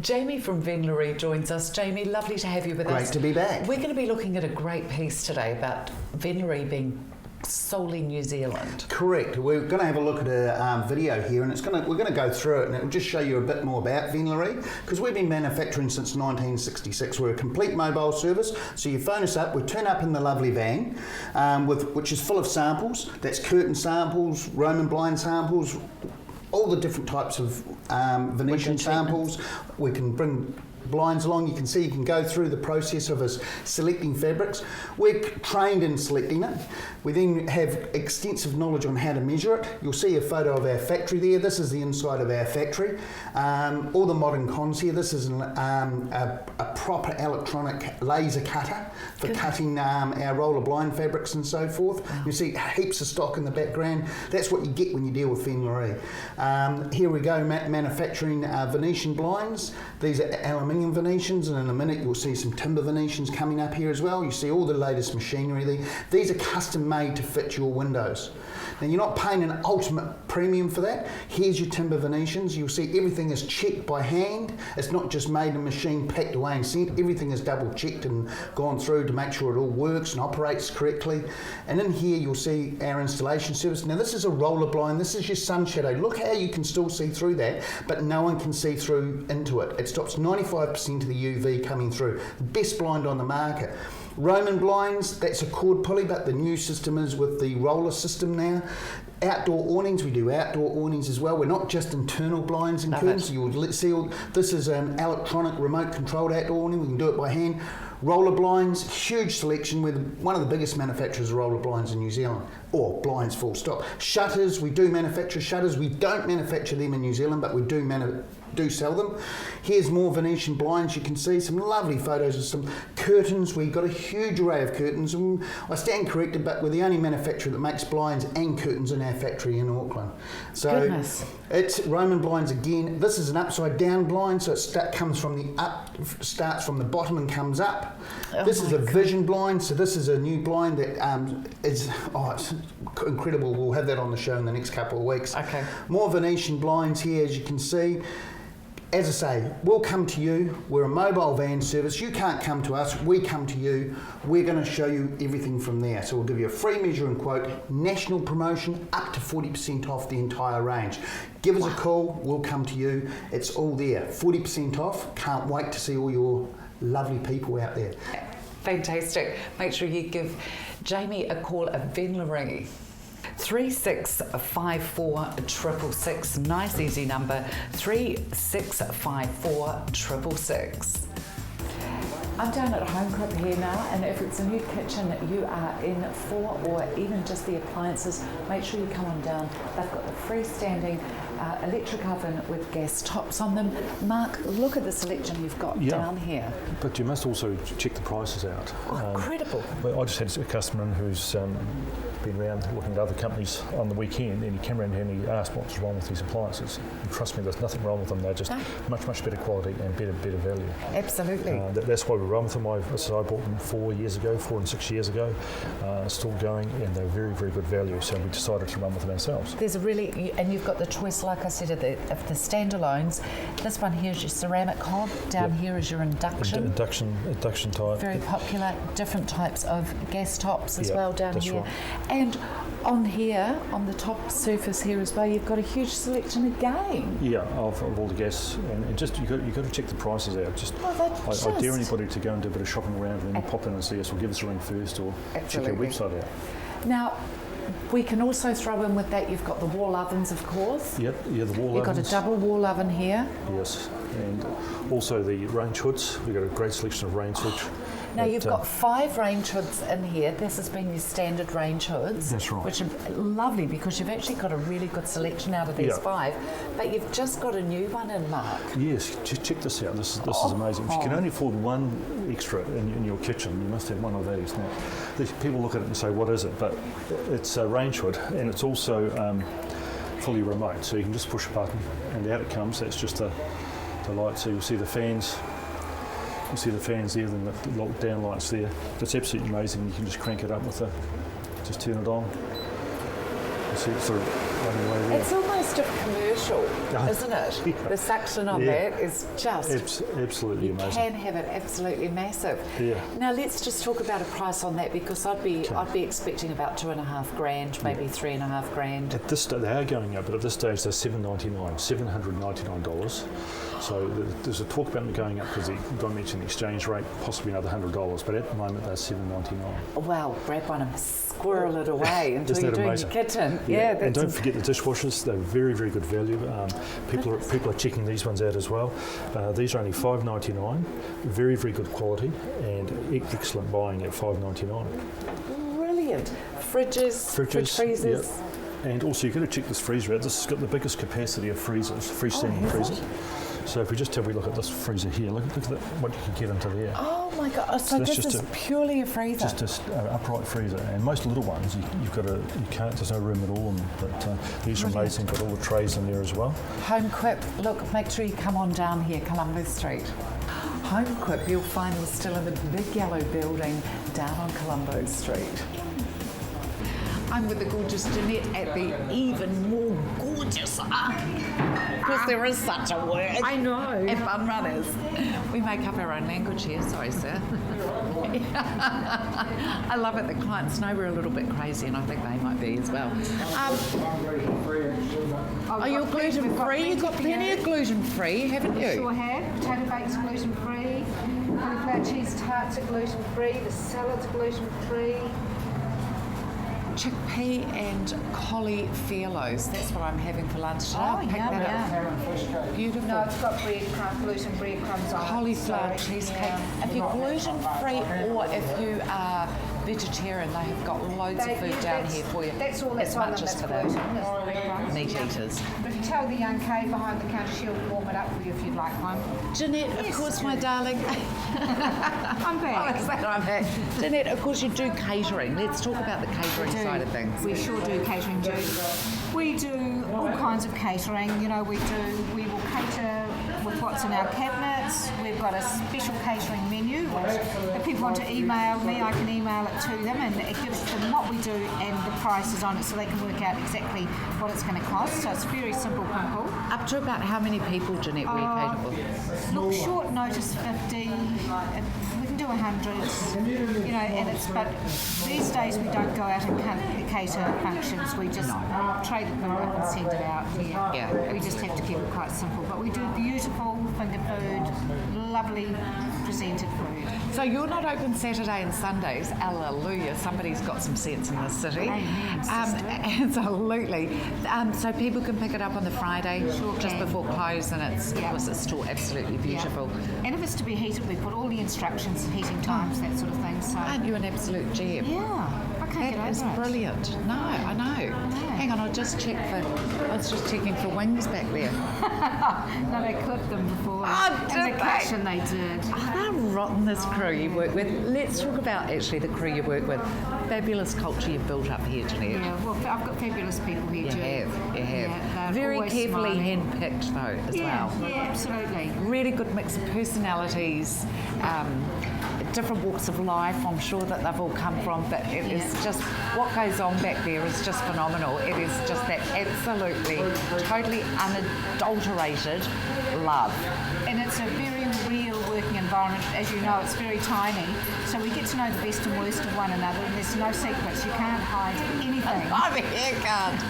Jamie from Venlery joins us. Jamie, lovely to have you with us. Great to be back. We're going to be looking at a great piece today about Venlery being solely New Zealand. Correct. We're going to have a look at a video here, and we're going to go through it, and it will just show you a bit more about Venlery, because we've been manufacturing since 1966. We're a complete mobile service, so you phone us up, we turn up in the lovely van, which is full of samples. That's curtain samples, Roman blind samples, all the different types of Venetian samples. We can bring blinds along. You can see, you can go through the process of us selecting fabrics. We're trained in selecting it. We then have extensive knowledge on how to measure it. You'll see a photo of our factory there. This is the inside of our factory. All the modern cons here. This is a proper electronic laser cutter for cutting our roller blind fabrics and so forth. Wow. You see heaps of stock in the background. That's what you get when you deal with Venlery. Here we go, manufacturing Venetian blinds. These are aluminium Venetians, and in a minute you'll see some timber Venetians coming up here as well. You see all the latest machinery. These are custom made to fit your windows. Now, you're not paying an ultimate premium for that. Here's your timber Venetians. You'll see everything is checked by hand. It's not just made in a machine, packed away and sent. Everything is double checked and gone through to make sure it all works and operates correctly. And in here you'll see our installation service. Now, this is a roller blind. This is your sun shadow. Look how you can still see through that, but no one can see through into it. It stops 95% of the UV coming through. The best blind on the market. Roman blinds, that's a cord pulley, but the new system is with the roller system now. Outdoor awnings, we do outdoor awnings as well. We're not just internal blinds and curtains. You'll see this is an electronic remote controlled outdoor awning. We can do it by hand. Roller blinds, huge selection. We're one of the biggest manufacturers of roller blinds in New Zealand, or blinds full stop. Shutters, we do manufacture shutters. We don't manufacture them in New Zealand, but we do sell them. Here's more Venetian blinds. You can see some lovely photos of some curtains. We've got a huge array of curtains. And I stand corrected, but we're the only manufacturer that makes blinds and curtains in our factory in Auckland. So goodness. It's Roman blinds again. This is an upside down blind, so it starts from the bottom and comes up. Oh, this is a vision blind, so this is a new blind that it's incredible. We'll have that on the show in the next couple of weeks. Okay. More Venetian blinds here, as you can see. As I say, we'll come to you. We're a mobile van service. You can't come to us, we come to you. We're going to show you everything from there. So we'll give you a free measure and quote, national promotion, up to 40% off the entire range. Give us a call, we'll come to you. It's all there. 40% off. Can't wait to see all your lovely people out there. Fantastic. Make sure you give Jamie a call at Venlery. 3654 666. Nice easy number. 3654 666. I'm down at Home Cook here now, and if it's a new kitchen you are in for, or even just the appliances, make sure you come on down. They've got the freestanding electric oven with gas tops on them. Mark, look at the selection you've got down here. But you must also check the prices out. Oh, incredible. I just had a customer who's been around looking at other companies on the weekend, and he came around here and he asked what was wrong with these appliances. And trust me, there's nothing wrong with them. They're just much better quality and better value. Absolutely. That's why we run with them. I bought them 4 and 6 years ago, still going, and they're very good value. So we decided to run with them ourselves. There's and you've got the choice, like I said, of the standalones. This one here is your ceramic hob. Down here is your induction. Induction type. Very popular. Different types of gas tops as well down here. Right. And on here, on the top surface here as well, you've got a huge selection again. Yeah, of all the gas, and just you've got to check the prices out. I dare anybody to go and do a bit of shopping around and then pop in and see us, or give us a ring first, or check our website out. Now, we can also throw in with that, you've got the wall ovens, of course. Yep, the wall ovens. You've got a double wall oven here. Yes, and also the range hoods. We've got a great selection of range hoods. Now you've got 5 range hoods in here. This has been your standard range hoods. That's right. Which are lovely because you've actually got a really good selection out of these 5. But you've just got a new one in, Mark. Yes, check this out. This is amazing. If you can only afford one extra in your kitchen, you must have one of these. Now, people look at it and say, what is it? But it's a range hood, and it's also fully remote. So you can just push a button and out it comes. That's just the light. So you'll see the fans. You see the fans there, then the lockdown lights there. It's absolutely amazing. You can just crank it up just turn it on. You see it sort of running away there. It's almost almost a commercial, isn't it? Yeah. The suction on Yeah. that is just Absolutely you amazing. can have it absolutely massive. Yeah. Now let's just talk about a price on that, because I'd be expecting about $2,500, maybe $3,500. At this stage, they are going up, but at this stage they're $799. So there's a talk about them going up because Don mentioned the exchange rate, possibly another $100, but at the moment they're $799. Well, grab one and squirrel it away until Isn't you're that doing amazing? your kitchen. Yeah, and don't forget the dishwashers. They're very, very good value. People are checking these ones out as well. These are only $5.99. Very, very good quality and excellent buying at $5.99. brilliant. Fridges, fridge freezers. Yep. And also you've got to check this freezer out. This has got the biggest capacity of freezers, freestanding freezers. So if we just have a look at this freezer here, look at that, what you can get into there. Oh my God! So this is purely a freezer. Just an upright freezer, and most little ones you've got you can't. There's no room at all. But these are amazing. Got all the trays in there as well. HomeQuip. Look, make sure you come on down here, Columbus Street. HomeQuip, you'll find them still in the big yellow building down on Colombo Street. I'm with the gorgeous Jeanette at the even more gorgeous, because there is such a word. I know. At Bun Runners. We make up our own language here, sorry sir. I love it, the clients know we're a little bit crazy, and I think they might be as well. Are you gluten free? You've got plenty of gluten free, haven't you? Sure have. Potato bakes gluten free. Cauliflower cheese tarts are gluten free. The salads are gluten free. Chickpea and cauliflower. That's what I'm having for lunch today. I'll pick that up. Beautiful. No, it's got gluten breadcrumbs on Cauliflower it. So, cheesecake. yeah. If you're gluten free or if you are vegetarian, they have got loads of food down here for you. That's all that's as on much them. as That's for gluten. the That's the breadcrumbs. meat eaters. But if you tell the young Kay behind the counter, she'll warm it up for you if you'd like one. Jeanette, of course, my darling. I'm back. Oh, I'm back. Jeanette, of course, you do catering. Let's talk about the catering side of things. We sure do catering, Jude. We do all kinds of catering. You know, we will cater with what's in our cabinets. We've got a special catering menu, which if people want to email me, I can email it to them, and it gives them what we do and the prices on it, so they can work out exactly what it's going to cost. So it's very simple, simple. Up to about how many people, Jeanette, will you cater for? Look, short notice 50. We can do 100. You know, but these days we don't go out and cater functions. We just trade the food up and send it out. Yeah. We just have to keep it quite simple. But we do beautiful finger food, lovely presented food. So you're not open Saturday and Sundays. Hallelujah. Somebody's got some sense in this city. Amen, sister. Absolutely. So people can pick it up on the Friday just can. before close, and it's still absolutely beautiful. Yeah. And if it's to be heated, we put all the instructions, heating times, that sort of thing. So Aren't you an absolute gem? yeah, I can't That get is over it. brilliant. No, I know. Hang on, I was just checking for wings back there. No, they clipped them before. Oh, in did the they? kitchen they did. Oh, they're rotten, this crew you work with. Let's talk about actually the crew you work with. Fabulous culture you've built up here, Jeanette. Yeah, well, I've got fabulous people here You too. have. Yeah, they're Very always carefully smiling. handpicked though, as Yeah, well. yeah, absolutely. Really good mix of personalities, different walks of life. I'm sure that they've all come from, but it is just what goes on back there is just phenomenal. It is just that absolutely, totally unadulterated love. And it's a very real working environment. As you know, it's very tiny, so we get to know the best and worst of one another, and there's no secrets. You can't hide anything. I bet you can't.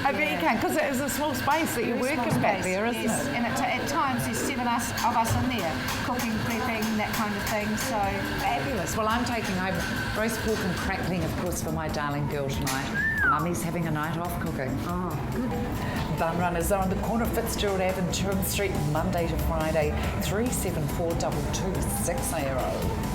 I bet you can, because it is a small space that you're Very working small back space, there, isn't yes. it? And at times there's seven of us in there, cooking, prepping, that kind of thing. So Fabulous. Well, I'm taking home roast pork and crackling, of course, for my darling girl tonight. Mummy's having a night off cooking. oh, good. Bun Runners are on the corner of Fitzgerald Ave and Turum Street, Monday to Friday, 3742260.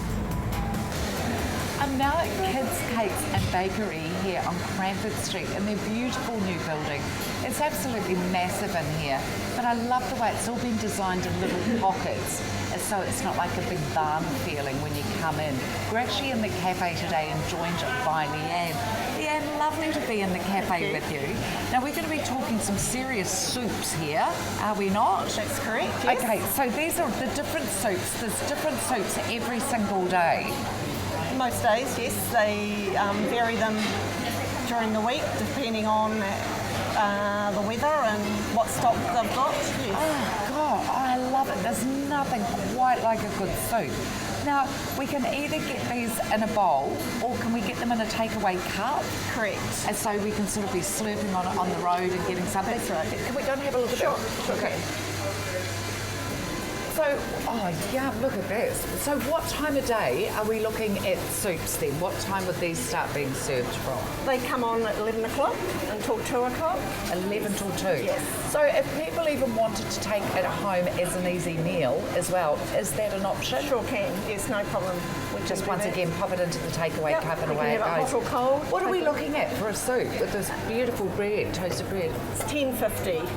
I'm now at Kids Cakes and Bakery here on Cranford Street in their beautiful new building. It's absolutely massive in here, but I love the way it's all been designed in little pockets, so it's not like a big barn feeling when you come in. We're actually in the cafe today and joined by Leanne. Leanne, lovely to be in the cafe with you. Now we're going to be talking some serious soups here, are we not? That's correct, yes. Okay, so these are the different soups. There's different soups every single day. Most days, yes. They vary them during the week depending on the weather and what stock they've got. Yes. Oh God, I love it. There's nothing quite like a good soup. Now, we can either get these in a bowl or can we get them in a takeaway cup? Correct. And so we can sort of be slurping on the road and getting something. That's right. Can we go and have a look at Sure, that? sure. Okay. So, oh yeah, look at this. So what time of day are we looking at soups then? What time would these start being served from? They come on at 11 o'clock until 2 o'clock. 11 till 2? Yes. So if people even wanted to take it home as an easy meal as well, is that an option? Sure can. Yes, no problem. We can Just do once that. again, pop it into the takeaway Yep, cup and we can away it have it goes. hot or cold. What are we looking at for a soup with this beautiful bread, toasted bread? It's $10.50.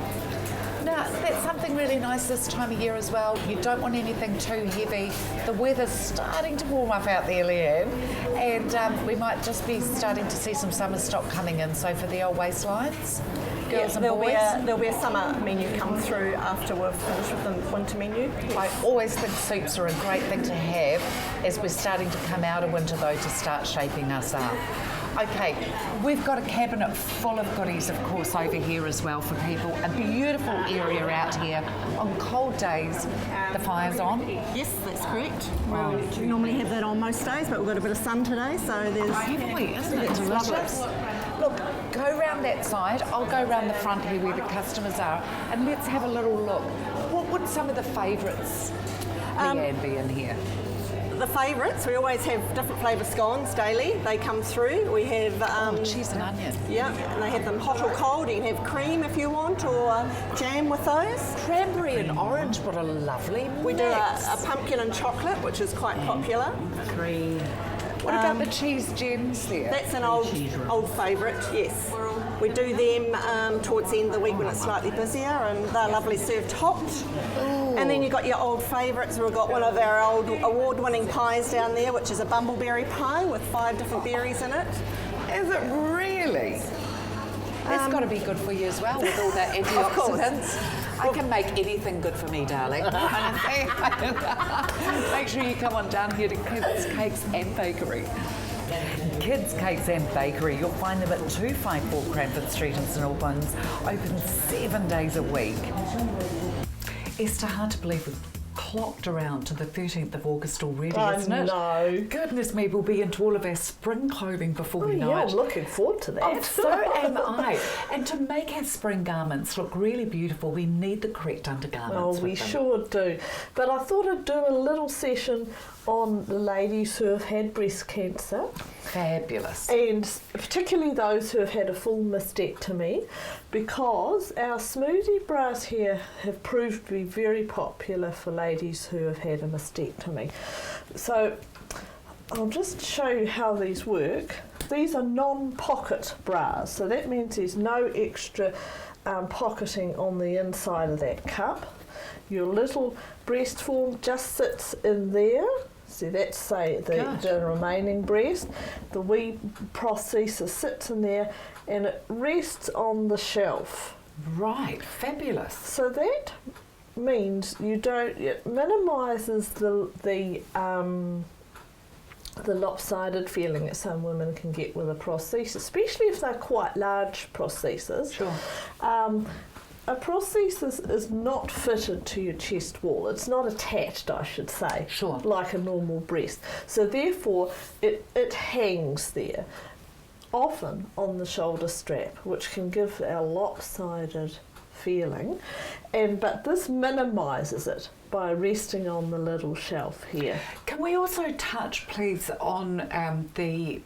Now, that's something really nice this time of year as well. You don't want anything too heavy. The weather's starting to warm up out there, Leanne, and we might just be starting to see some summer stock coming in. So for the old waistlines, girls and boys. There'll be a summer menu come through after we've finished with the winter menu. I always think soups are a great thing to have as we're starting to come out of winter, though, to start shaping us up. Okay, we've got a cabinet full of goodies, of course, over here as well for people. A beautiful area out here. On cold days, the fire's on. Yes, that's correct. We normally have that on most days, but we've got a bit of sun today, so there's... Haven't we? Isn't it delicious? Look, go round that side. I'll go round the front here where the customers are, and let's have a little look. What would some of the favourites, Leanne, be in here? The favourites, we always have different flavour scones daily. They come through. We have... Cheese and onion. Yeah, and they have them hot or cold. You can have cream if you want, or jam with those. Cranberry and orange, what a lovely We do mix. a pumpkin and chocolate, which is quite popular. Cream. What about the cheese gems there? That's an old favourite, yes. We do them towards the end of the week when it's slightly busier, and they're lovely served hot. Ooh. And then you've got your old favourites. We've got one of our old award-winning pies down there, which is a bumbleberry pie with 5 different berries in it. Is it really? That's got to be good for you as well with all that antioxidants. I can make anything good for me, darling. Make sure you come on down here to Kids Cakes and Bakery. Kids Cakes and Bakery, you'll find them at 254 Cranford Street in St Albans, open 7 days a week. Esther, hard to believe we've clocked around to the 13th of August already, isn't it? No. Goodness me, we'll be into all of our spring clothing before we know Yeah, it. I'm looking forward to that. Oh, so am I. And to make our spring garments look really beautiful, we need the correct undergarments. Oh, we with them. sure do. But I thought I'd do a little session on the ladies who have had breast cancer, Fabulous. and particularly those who have had a full mastectomy, because our smoothie bras here have proved to be very popular for ladies who have had a mastectomy. So I'll just show you how these work. These are non-pocket bras, so that means there's no extra pocketing on the inside of that cup. Your little breast form just sits in there. So that's, say, the remaining breast. The wee prosthesis sits in there and it rests on the shelf. Right, fabulous. So that means it minimises the lopsided feeling that some women can get with a prosthesis, especially if they're quite large prostheses. Sure. A prosthesis is not fitted to your chest wall. It's not attached, I should say, Sure. like a normal breast. So therefore, it hangs there, often on the shoulder strap, which can give a lopsided feeling. But this minimises it by resting on the little shelf here. Can we also touch, please, on the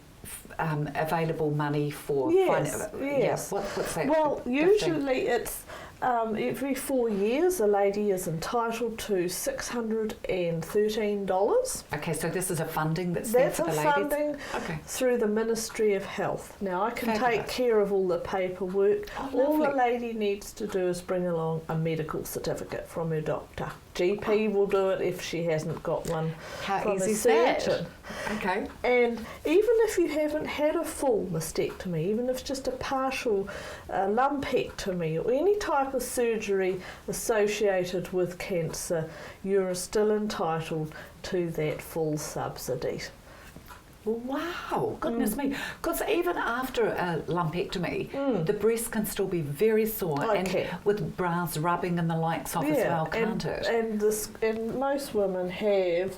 available money for... Yes. Yeah, what's that? Well, 15? usually it's every 4 years a lady is entitled to $613. Okay, so this is a funding that's there That's for a the ladies? funding Okay. through the Ministry of Health. Now I can take Fabulous. care of all the paperwork. Oh, All the lovely. lady needs to do is bring along a medical certificate from her doctor. GP will do it if she hasn't got one How from easy a is that? surgeon. Okay. And even if you haven't had a full mastectomy, even if it's just a partial lumpectomy or any type of surgery associated with cancer, you're still entitled to that full subsidy. Wow, goodness me. Because even after a lumpectomy, the breast can still be very sore and with bras rubbing and the likes of as well, can't it? And most women have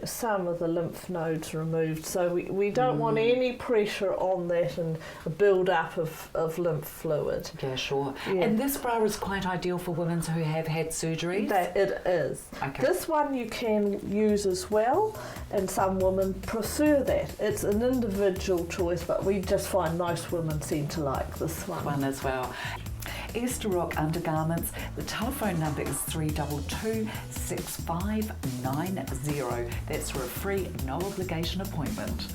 some of the lymph nodes removed, so we don't want any pressure on that and a build up of lymph fluid. Yeah, sure. Yeah. And this bra is quite ideal for women who have had surgeries? That it is. Okay. This one you can use as well, and some women prefer that. It's an individual choice, but we just find most women seem to like this one as well. Esther Rock Undergarments. The telephone number is 322 6590. That's for a free, no obligation appointment.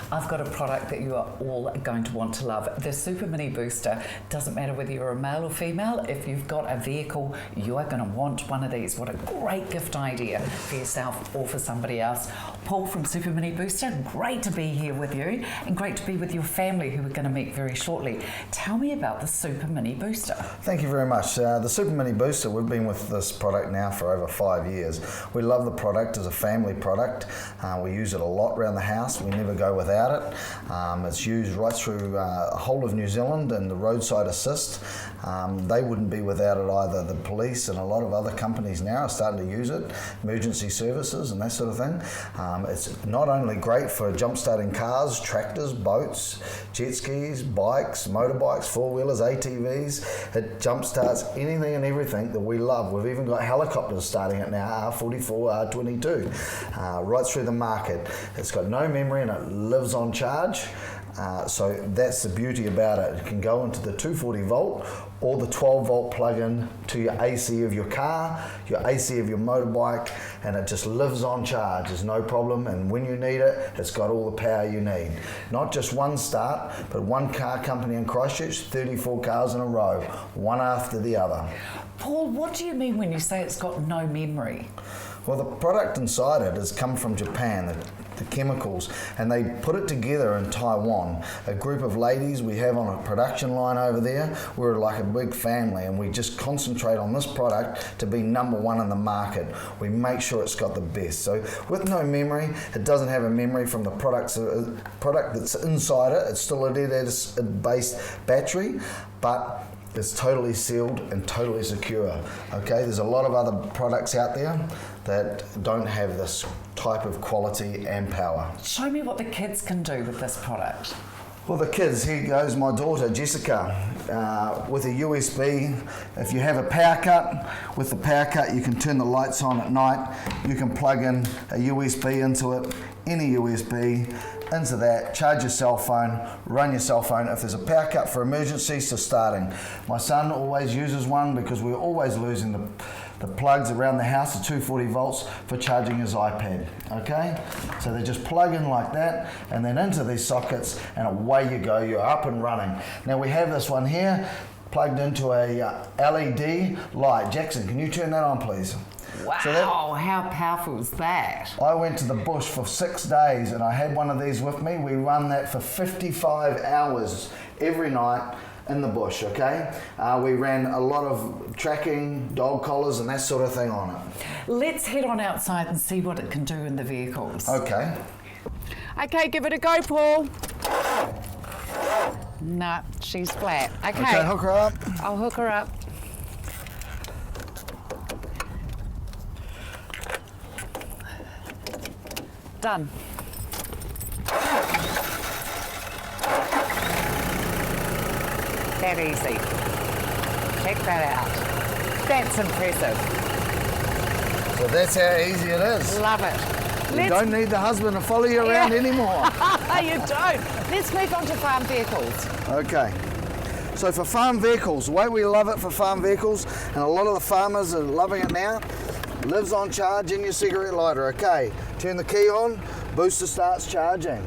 I've got a product that you are all going to want to love. The Super Mini Booster. Doesn't matter whether you're a male or female, if you've got a vehicle, you are going to want one of these. What a great gift idea for yourself or for somebody else. Paul from Super Mini Booster, great to be here with you and great to be with your family who we're going to meet very shortly. Tell me about the Super Mini Booster. Thank you very much. The Super Mini Booster, we've been with this product now for over 5 years. We love the product as a family product. We use it a lot around the house. We never go without it. It's used right through the whole of New Zealand and the roadside assist. They wouldn't be without it either. The police and a lot of other companies now are starting to use it, emergency services and that sort of thing. It's not only great for jump-starting cars, tractors, boats, jet skis, bikes, motorbikes, four-wheelers, ATVs. It jump-starts anything and everything that we love. We've even got helicopters starting it now, R44, R22, right through the market. It's got no memory and it lives on charge. So that's the beauty about it. It can go into the 240 volt or the 12 volt plug-in to your AC of your car, your AC of your motorbike, and it just lives on charge. There's no problem, and when you need it, it's got all the power you need. Not just one start, but one car company in Christchurch, 34 cars in a row, one after the other. Paul, what do you mean when you say it's got no memory? Well, the product inside it has come from Japan, the chemicals, and they put it together in Taiwan. A group of ladies we have on a production line over there, we're like a big family, and we just concentrate on this product to be #1 in the market. We make sure it's got the best. So with no memory, it doesn't have a memory from the product that's inside it. It's still a lead-based battery, but it's totally sealed and totally secure. Okay, there's a lot of other products out there that don't have this type of quality and power. Show me what the kids can do with this product. Well, the kids, here goes my daughter Jessica with a USB. If you have a power cut, with the power cut you can turn the lights on at night. You can plug in a USB into it, any USB into that, charge your cell phone, run your cell phone. If there's a power cut for emergencies to starting. My son always uses one because we're always losing the plugs around the house, the 240 volts for charging his iPad, okay? So they just plug in like that and then into these sockets and away you go, you're up and running. Now we have this one here plugged into a LED light. Jackson, can you turn that on please? Wow, so how powerful is that? I went to the bush for 6 days and I had one of these with me. We run that for 55 hours every night in the bush, okay? We ran a lot of tracking, dog collars and that sort of thing on it. Let's head on outside and see what it can do in the vehicles. Okay. Okay, give it a go, Paul. No, she's flat. Okay, hook her up. I'll hook her up. Done. That easy. Check that out. That's impressive. So that's how easy it is. Love it. You don't need the husband to follow you around anymore. You don't. Let's move on to farm vehicles. Okay. So for farm vehicles, the way we love it for farm vehicles, and a lot of the farmers are loving it now, lives on charge in your cigarette lighter. Okay, turn the key on, booster starts charging.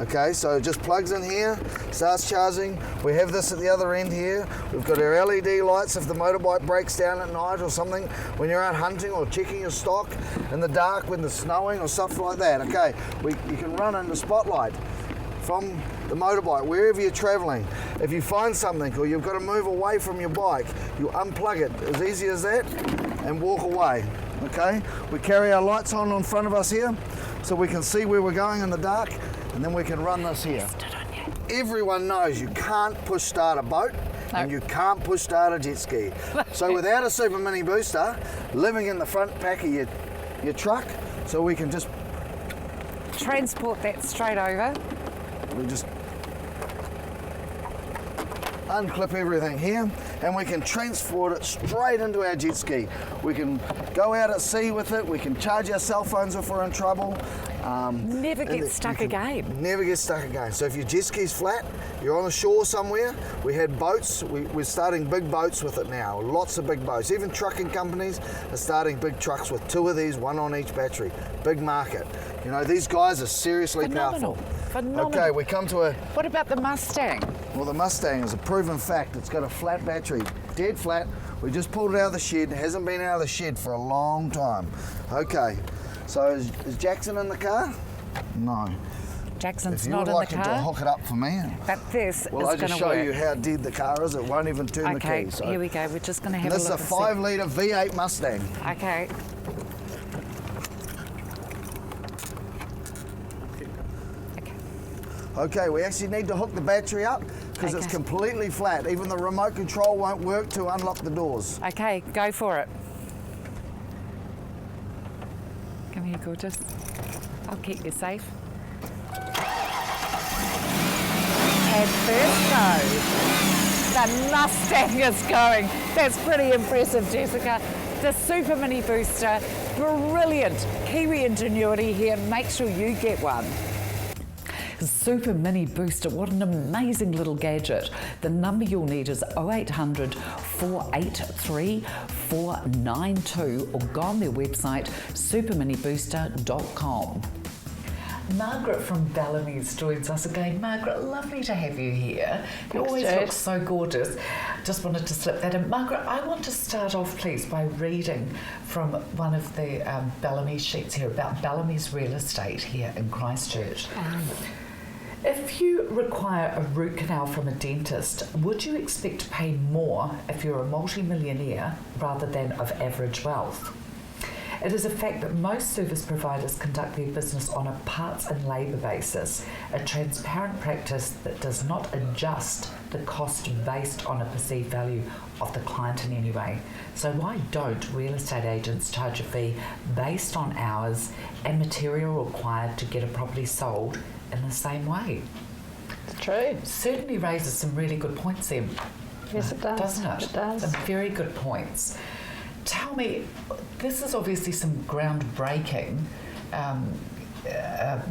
Okay, so it just plugs in here, starts charging. We have this at the other end here. We've got our LED lights if the motorbike breaks down at night or something, when you're out hunting or checking your stock in the dark when there's snowing or stuff like that. Okay, you can run in the spotlight from the motorbike, wherever you're traveling. If you find something or you've got to move away from your bike, you unplug it, as easy as that, and walk away. Okay, we carry our lights on front of us here. so we can see where we're going in the dark, and then we can run this here. Everyone knows you can't push start a boat and you can't push start a jet ski. So without a Super Mini booster, living in the front pack of your truck, so we can just Transport that straight over. we just unclip everything here, and we can transport it straight into our jet ski. We can go out at sea with it, we can charge our cell phones if we're in trouble. Never get stuck again. Never get stuck again. So if your jet ski's flat, you're on the shore somewhere, we had boats, we're starting big boats with it now, lots of big boats. Even trucking companies are starting big trucks with 2 of these, 1 on each battery. Big market. You know, these guys are seriously Phenomenal. powerful. Phenomenal. Okay, we come to a... What about the Mustang? Well, the Mustang is a proven fact. It's got a flat battery, dead flat. We just pulled it out of the shed. It hasn't been out of the shed for a long time. Okay, so is Jackson in the car? No. Jackson's If you not would in like the him to car. hook it up for me, But this well, is I going to just show work. you how dead the car is. It won't even turn Okay, the key. So here we go. We're just going to have this a is look. a 5-litre V8 Mustang. Okay. Okay, we actually need to hook the battery up because it's Okay. completely flat. Even the remote control won't work to unlock the doors. Okay, go for it. Come here, gorgeous. I'll keep you safe. And first go. The Mustang is going. That's pretty impressive, Jessica. The Super Mini Booster, brilliant. Kiwi ingenuity here. Make sure you get one. Super Mini Booster, what an amazing little gadget. The number you'll need is 0800 483 492 or go on their website superminibooster.com. Margaret from Bellamy's joins us again. Margaret, lovely to have you here. You always look so gorgeous. Just wanted to slip that in. Margaret, I want to start off, please, by reading from one of the Bellamy sheets here about Bellamy's real estate here in Christchurch. If you require a root canal from a dentist, would you expect to pay more if you're a multi-millionaire rather than of average wealth? It is a fact that most service providers conduct their business on a parts and labour basis, a transparent practice that does not adjust the cost based on a perceived value of the client in any way. So why don't real estate agents charge a fee based on hours and material required to get a property sold in the same way? It's true. Certainly raises some really good points there. Yes, it does. Doesn't it? It does. Some very good points. Tell me, this is obviously some groundbreaking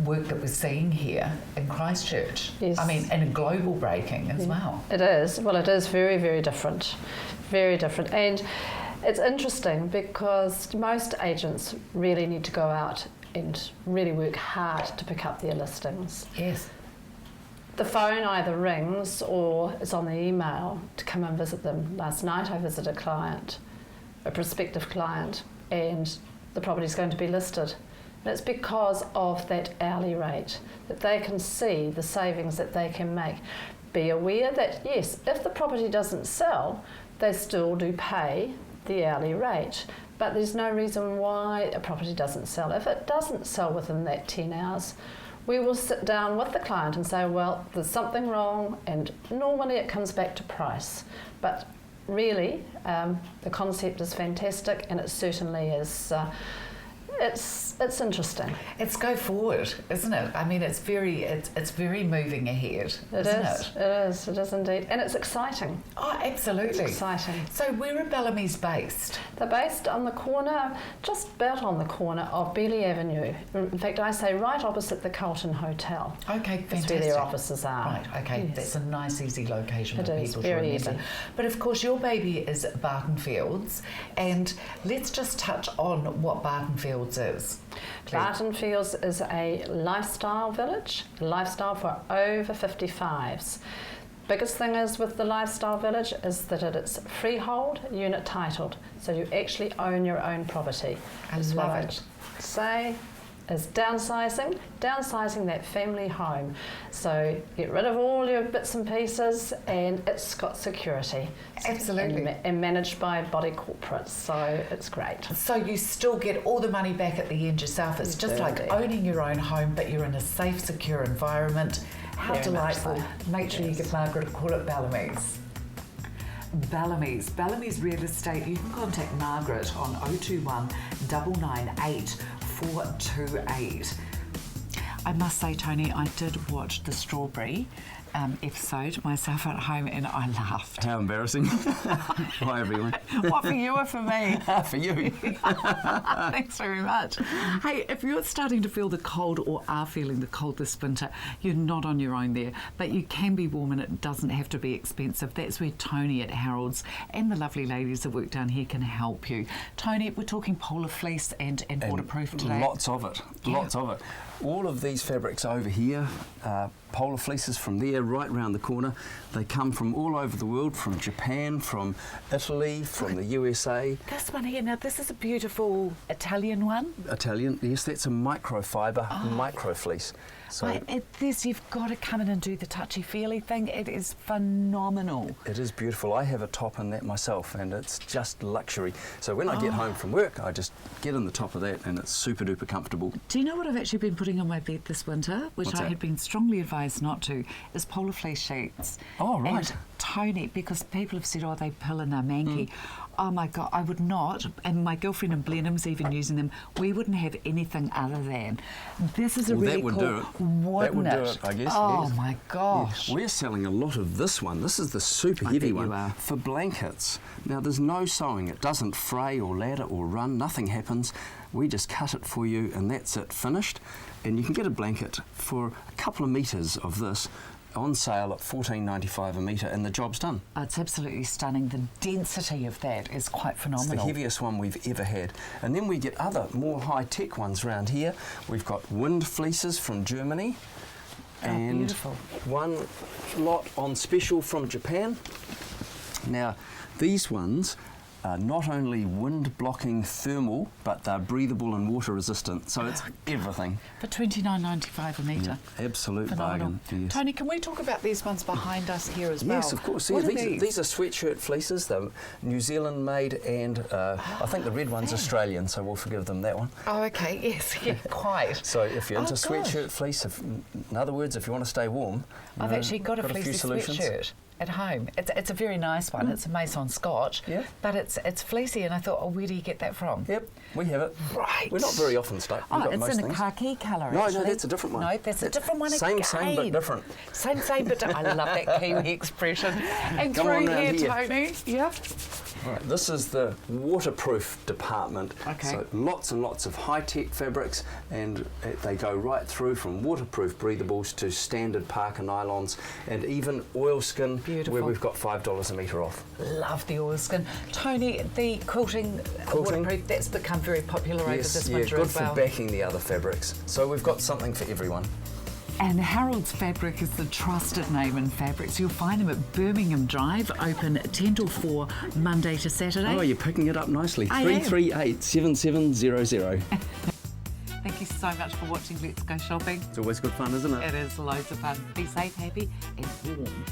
work that we're seeing here in Christchurch. Yes. I mean, and a global breaking as well. It is. Well, it is very, very different. Very different. And it's interesting because most agents really need to go out and really work hard to pick up their listings. Yes. The phone either rings or it's on the email to come and visit them. Last night I visited a prospective client, and the property is going to be listed. And it's because of that hourly rate, that they can see the savings that they can make. Be aware that, yes, if the property doesn't sell, they still do pay the hourly rate, but there's no reason why a property doesn't sell. If it doesn't sell within that 10 hours, we will sit down with the client and say, well, there's something wrong, and normally it comes back to price. But really, the concept is fantastic, and it certainly is. It's interesting. It's go forward, isn't it? I mean, it's very moving ahead, isn't it? It is indeed, and it's exciting. Oh, absolutely. It's exciting. So where are Bellamy's based? They're based on the corner, just about on the corner of Beeley Avenue. In fact, I say right opposite the Carlton Hotel. Okay, fantastic. That's where their offices are. Right, okay, Yes. That's a nice, easy location It for is, people to very remember. easy. But of course, your baby is Barton Fields, and let's just touch on what Barton Fields is. Please. Barton Fields is a lifestyle village, a lifestyle for over 55s. Biggest thing is with the lifestyle village is that it's freehold, unit titled, so you actually own your own property. I Is love what it. Say, is downsizing that family home. So get rid of all your bits and pieces, and it's got security. Absolutely. And managed by body corporates, so it's great. So you still get all the money back at the end yourself. It's just like owning your own home, but you're in a safe, secure environment. How Very much delightful. so. Make sure you give Margaret a call at Bellamy's. Bellamy's Real Estate. You can contact Margaret on 021 998 428. I must say, Tony, I did watch the Strawberry episode myself at home, and I laughed. How embarrassing. Hi, everyone. What, for you or for me? For you. Thanks very much. Hey, if you're starting to feel the cold or are feeling the cold this winter, you're not on your own there, but you can be warm and it doesn't have to be expensive. That's where Tony at Harold's and the lovely ladies that work down here can help you. Tony, we're talking polar fleece and waterproof today. Lots of it. Lots of it. All of these fabrics over here, polar fleeces from there, right round the corner. They come from all over the world, from Japan, from Italy, from the USA. This one here, now this is a beautiful Italian one. Italian, yes, that's a microfiber, micro fleece. So This, you've got to come in and do the touchy-feely thing. It is phenomenal. it is beautiful. I have a top in that myself, and it's just luxury. So when I get home from work, I just get in the top of that, and it's super duper comfortable. Do you know what I've actually been putting on my bed this winter, which What's I that? had been strongly advised not to, is polar fleece sheets. Oh, right. And Tony, because people have said, oh, they pill and they're manky. Oh my God, I would not, and my girlfriend in Blenheim's even using them, we wouldn't have anything other than. This is a Well, really that would cool, do it. wouldn't That would do it, I guess, Oh yes. my gosh. Yeah, we're selling a lot of this one. This is the super I heavy bet you one are. for blankets. Now there's no sewing. It doesn't fray or ladder or run. Nothing happens. We just cut it for you, and that's it, finished. And you can get a blanket for a couple of metres of this on sale at $14.95 a metre, and the job's done. It's absolutely stunning. The density of that is quite It's phenomenal. the heaviest one we've ever had. And then we get other more high-tech ones around here. We've got wind fleeces from Germany. And beautiful. one lot on special from Japan. Now, these ones are not only wind-blocking thermal, but they're breathable and water-resistant. So it's everything. For $29.95 a metre. Absolute Phenomenal. bargain. Yes. Tony, can we talk about these ones behind us here as well? Yes, of course. What Yeah, are these are sweatshirt fleeces. They're New Zealand made, and I think the red one's Australian, so we'll forgive them that one. Oh, okay. Yes, yeah, quite. So if you're into gosh. sweatshirt fleece, in other words, if you want to stay warm, I've actually got a few fleecy solutions. sweatshirt at home. It's a very nice one. It's a Maison Scotch. Yeah. But it's fleecy, and I thought, oh, where do you get that from? Yep, we have it. Right. We're not very often stuck. We've Oh, got it's most in a things. khaki colour, No, actually. that's a different one. No, that's a different one again. Same, but different. Same, but different. I love that Kiwi expression. And Come through on round here, here. Tony. Yeah. Right, this is the waterproof department. Okay. So lots and lots of high-tech fabrics, and they go right through from waterproof breathables to standard Parker nylons, and even oilskin, Beautiful. where we've got $5 a metre off. Love the oilskin. Tony, the quilting waterproof, that's become very popular over this winter good as well. for backing the other fabrics. So we've got something for everyone. And Harold's Fabric is the trusted name in fabrics. You'll find them at Birmingham Drive, open 10 till 4, Monday to Saturday. Oh, you're picking it up nicely. I am. 338-7700. Thank you so much for watching Let's Go Shopping. It's always good fun, isn't it? It is loads of fun. Be safe, happy and warm.